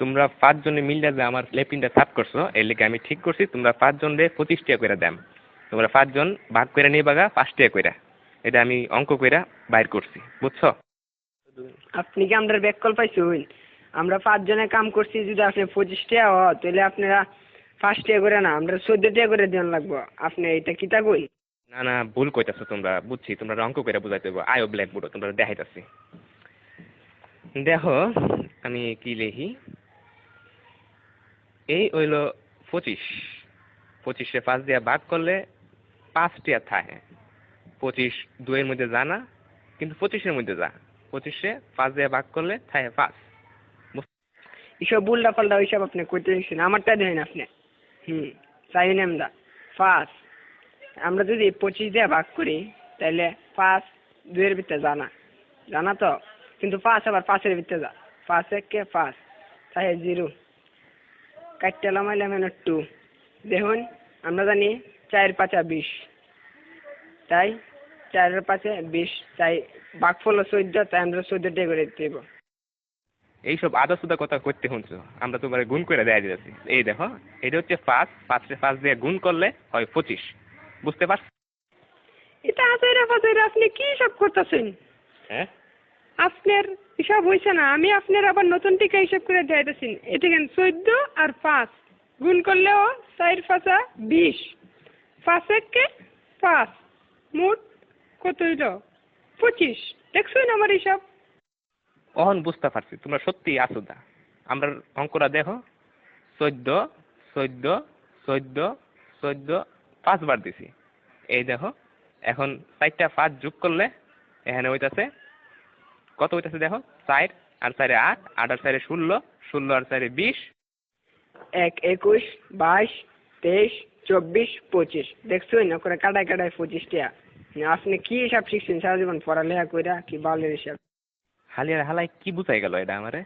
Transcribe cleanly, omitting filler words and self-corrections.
তোমরা 5 জনে মিললে যে আমার লেপিনটা সাফ করছো এর লেগে আমি ঠিক করছি তোমরা 5 জনরে 25 টাকা করে দাম। তোমরা 5 জন ভাগ করে নিবাগা 5 টাকা করে। এটা আমি অঙ্ক কইরা বাইর করছি, বুঝছো? আপনি কি আমরা ব্যাককল পাইছুন? আমরা 5 জনে কাম করছি, যদি আপনি 25 টাকা হয় তাহলে আপনারা 5 টাকা করে না, আমরা 14 টাকা করে দেন লাগবো। আপনি এটা কিতা কই? না না, ভুল কইতাছো তোমরা, বুঝছি তোমরা অঙ্ক কইরা বুঝাইতে হবে। আয়ো ব্ল্যাকবোর্ড তোমরা দেখাইতাছি। দেখো আমি কি লিখি। এই হইল 25, 25-এ 5 দিয়া ভাগ করলে 5 টাকা থাকে। 25 2 এর মধ্যে যা না, কিন্তু 25-এর মধ্যে যা। 25-এ 5 দিয়া ভাগ করলে থাকে 5। এসব উল্টা পাল্টা ওইসব আপনি কইতে দিচ্ছেন, আমারটা দেন আপনি। চাই না আমরা 5। আমরা যদি 25 দিয়ে ভাগ করি তাহলে 5 2 এর ভিতরে জানা জানা তো, কিন্তু 5 আবার 5 এর ভিতরে যা। 5 1 5 তাই 0 কাটতে লামাইলাম 2। দেখুন আমরা জানি 4 5 20, তাই 4 এর 5 20, তাই ভাগফল 14, তাই আমরা 14 টাকা করে দেব। এইসব আদা সুদা কথা করতে শুনছো, আমরা তোমার গুণ করে দেয়া দিয়েছি। এই দেখো এটা হচ্ছে 5, 5-এ 5 দিয়ে গুণ করলে হয় 25, বুঝতে পারছো? এটা আজাইরা ফাজাইরা আপনি কি সব করতেছেন? হ্যাঁ, আপনার হিসাব হয়েছে না, আমি আপনার আবার নতুন টিকা হিসাব করে দেখাইতেছি। এটা কেন 14 আর 5 গুণ করলেও 4 5 20, 5 1 5, মোট কত হইল? 25। দেখছেন আমার হিসাব? অহন বুঝতে পারছি তোমরা সত্যি আসুদা। আমরা অঙ্কটা দেখো, 14 14 14 14 5 বার দিছি। এই দেখো এখন 4টা 5 যোগ করলে এখানে হইতাছে কত হইতাছে দেখো, 4 আর 4 8, 8 আর 4 16, 16 আর 4 20। 1 21 22 23 24 25। দেখছেন না করে কাটায় কাটায় 25 টাকা। আপনি কি হিসাব শিখছেন সারা জীবন পড়ালেখা কইরা? কি বালের হিসাব? হালিয়ার হালাই কি বুঝাই গেল এটা আমারে?